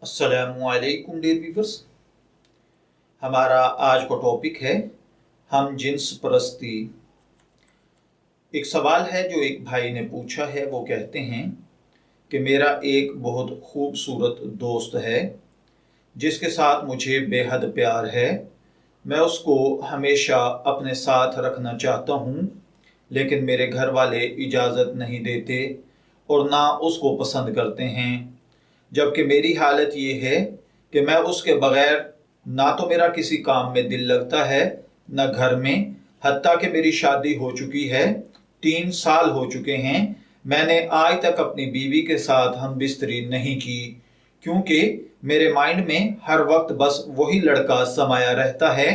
अस्सलामु अलैकुम dear viewers. हमारा आज का टॉपिक है हम जिन्स परस्ती। एक सवाल है जो एक भाई ने पूछा है। वो कहते हैं कि मेरा एक बहुत खूबसूरत दोस्त है जिसके साथ मुझे बेहद प्यार है। मैं उसको हमेशा अपने साथ रखना चाहता हूँ, लेकिन मेरे घर वाले इजाज़त नहीं देते और ना उसको पसंद करते हैं। जबकि मेरी हालत ये है कि मैं उसके बग़ैर ना तो मेरा किसी काम में दिल लगता है, न घर में। हत्ता कि मेरी शादी हो चुकी है, 3 साल हो चुके हैं। मैंने आज तक अपनी बीवी के साथ हम बिस्तरी नहीं की, क्योंकि मेरे माइंड में हर वक्त बस वही लड़का समाया रहता है।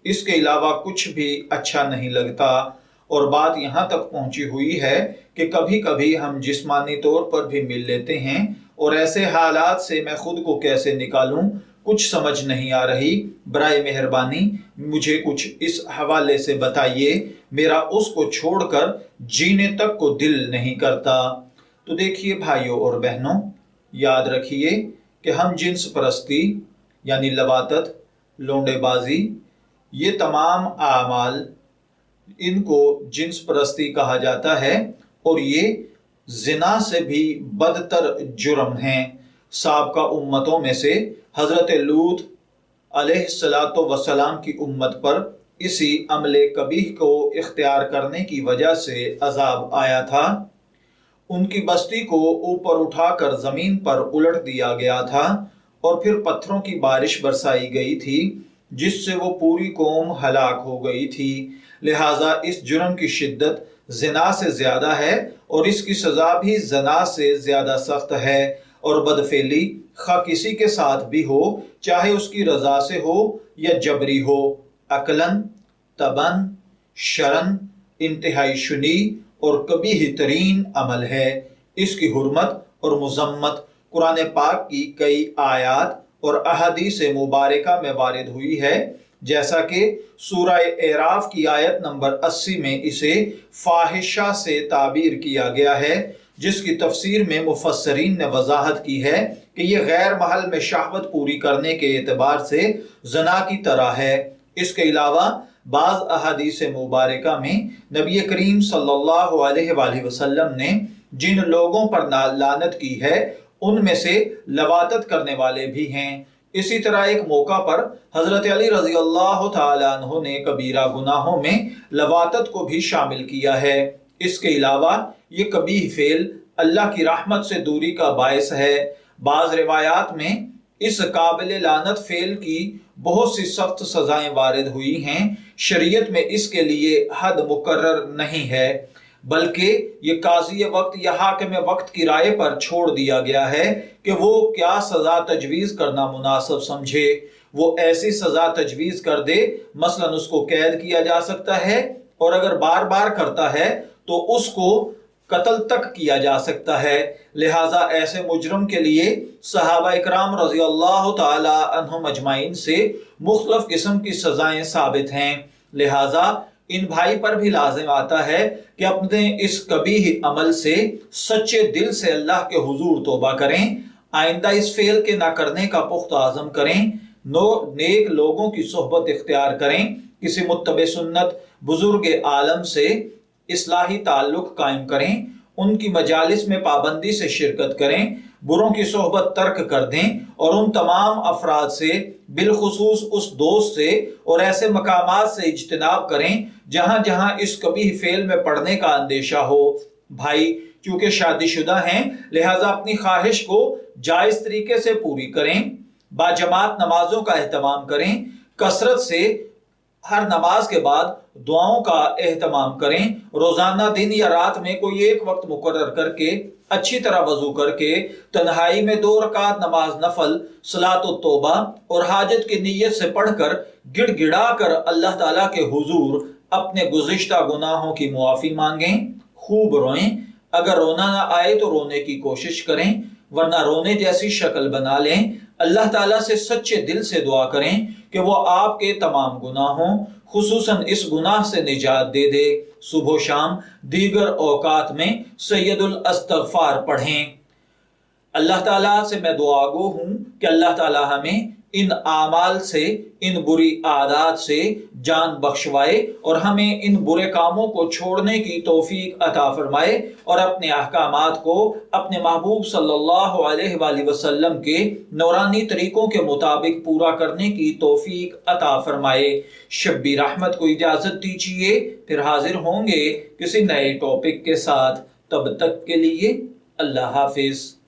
इसके अलावा कुछ भी अच्छा नहीं लगता। और बात यहाँ तक पहुँची हुई है कि कभी कभी हम जिस्मानी तौर पर भी मिल लेते हैं, और ऐसे हालात से मैं खुद को कैसे निकालूं कुछ समझ नहीं आ रही। बराए मेहरबानी मुझे कुछ इस हवाले से बताइए। मेरा उसको छोड़कर जीने तक को दिल नहीं करता। तो देखिए भाइयों और बहनों, याद रखिए कि हम जिन्स परस्ती यानी लवातत, लोंडेबाजी, ये तमाम आमाल, इनको जिन्स परस्ती कहा जाता है, और ये जिना से भी बदतर जुर्म हैं। साबका उम्मतों में से हज़रत लूत अलैहिस्सलातो वस्सलाम की उम्मत पर इसी अमले कबीह को इख्तियार करने की वजह से अजाब आया था। उनकी बस्ती को ऊपर उठाकर ज़मीन पर उलट दिया गया था और फिर पत्थरों की बारिश बरसाई गई थी, जिससे वो पूरी कौम हलाक हो गई थी। लिहाजा इस जुर्म की शिद्दत ज़िना से ज़्यादा है और इसकी सज़ा भी ज़िना से ज़्यादा सख्त है। और बदफेली खा किसी के साथ भी हो, चाहे उसकी रज़ा से हो या जबरी हो, अकलन, तबन, शरन, इंतहाई शुनी और कबीह तरीन अमल है। इसकी हुर्मत और मुज़म्मत कुरान पाक की कई आयात और अहादीस मुबारका में वारिद हुई है, जैसा कि सूरह एराफ की आयत नंबर 80 में इसे फाहिशा से ताबीर किया गया है, जिसकी तफसीर में मुफस्सरीन ने वजाहत की है कि यह गैर महल में शहवत पूरी करने के एतबार से ज़ना की तरह है। इसके अलावा बाज़ अहादीस मुबारका में नबी करीम सल्लल्लाहु अलैहि वसल्लम ने जिन लोगों पर लानत की है, उनमें से लवातत करने वाले भी हैं। इसी तरह एक मौका पर हजरत अली रजी अल्लाह तआला अन्हु ने कबीरा गुनाहों में लवातत को भी शामिल किया है। इसके अलावा ये कबीह फेल अल्लाह की रहमत से दूरी का बायस है। बाज़ रिवायात में इस काबिल लानत फेल की बहुत सी सख्त सजाएं वारिद हुई हैं। शरीयत में इसके लिए हद मुकर्रर नहीं है, बल्कि ये काजी वक्त या हाकिम वक्त की राय पर छोड़ दिया गया है कि वो क्या सज़ा तजवीज़ करना मुनासिब समझे। वो ऐसी सज़ा तजवीज़ कर दे, मसलन उसको कैद किया जा सकता है, और अगर बार बार करता है तो उसको कत्ल तक किया जा सकता है। लिहाजा ऐसे मुजरम के लिए सहाबा इकराम रज़ी अल्लाह तआला अन्हुम अजमाइन से मुख्तलिफ किस्म की सज़ाएं साबित हैं। लिहाजा इन भाई पर भी लाजिम आता है कि अपने इस कबीह अमल से सच्चे दिल से अल्लाह के हुजूर तौबा करें, आइंदा इस फेल के ना करने का पुख्ता आज़म करें, नेक लोगों की सोहबत इख्तियार करें, किसी मुत्तबे सुन्नत बुजुर्ग आलम से इस्लाही ताल्लुक कायम करें, उनकी मजालिस में पाबंदी से शिरकत करें, बुरों की सोहबत तर्क कर दें, और उन तमाम अफराद से बिलखुसूस उस दोस्त से और ऐसे मकामात से इज्तिनाब करें जहां जहां इस कबीह फेल में पड़ने का अंदेशा हो। भाई चूंकि शादीशुदा हैं, लिहाजा अपनी ख्वाहिश को जायज़ तरीके से पूरी करें, बाजमात नमाजों का एहतमाम करें, कसरत से हर नमाज के बाद दुआओं का एहतमाम करें, रोजाना दिन या रात में कोई एक वक्त मुकर्रर करके अच्छी तरह वजू करके तन्हाई में 2 रकात नमाज नफल, सलात तौबा और हाजत की नीयत से पढ़कर गिड़गिड़ा कर अल्लाह ताला के हुजूर अपने गुज़िश्ता गुनाहों की मुआफ़ी मांगें। खूब रोएं, अगर रोना ना आए तो रोने की कोशिश करें, वरना रोने जैसी शक्ल बना लें। अल्लाह ताला से सच्चे दिल से दुआ करें कि वो आपके तमाम गुनाहों, खुसूसन इस गुनाह से निजात दे दे। सुबह शाम दीगर औकात में सैयदुल अस्तगफार पढ़ें। اللہ تعالیٰ سے میں دعا گو ہوں کہ اللہ تعالیٰ ہمیں ان اعمال سے، ان بری عادات سے جان بخشوائے اور ہمیں ان برے کاموں کو چھوڑنے کی توفیق عطا فرمائے اور اپنے احکامات کو اپنے محبوب صلی اللہ علیہ وآلہ وسلم کے نورانی طریقوں کے مطابق پورا کرنے کی توفیق عطا فرمائے۔ شبیر احمد کو اجازت دیجیے، پھر حاضر ہوں گے کسی نئے ٹاپک کے ساتھ۔ تب تک کے لیے اللہ حافظ۔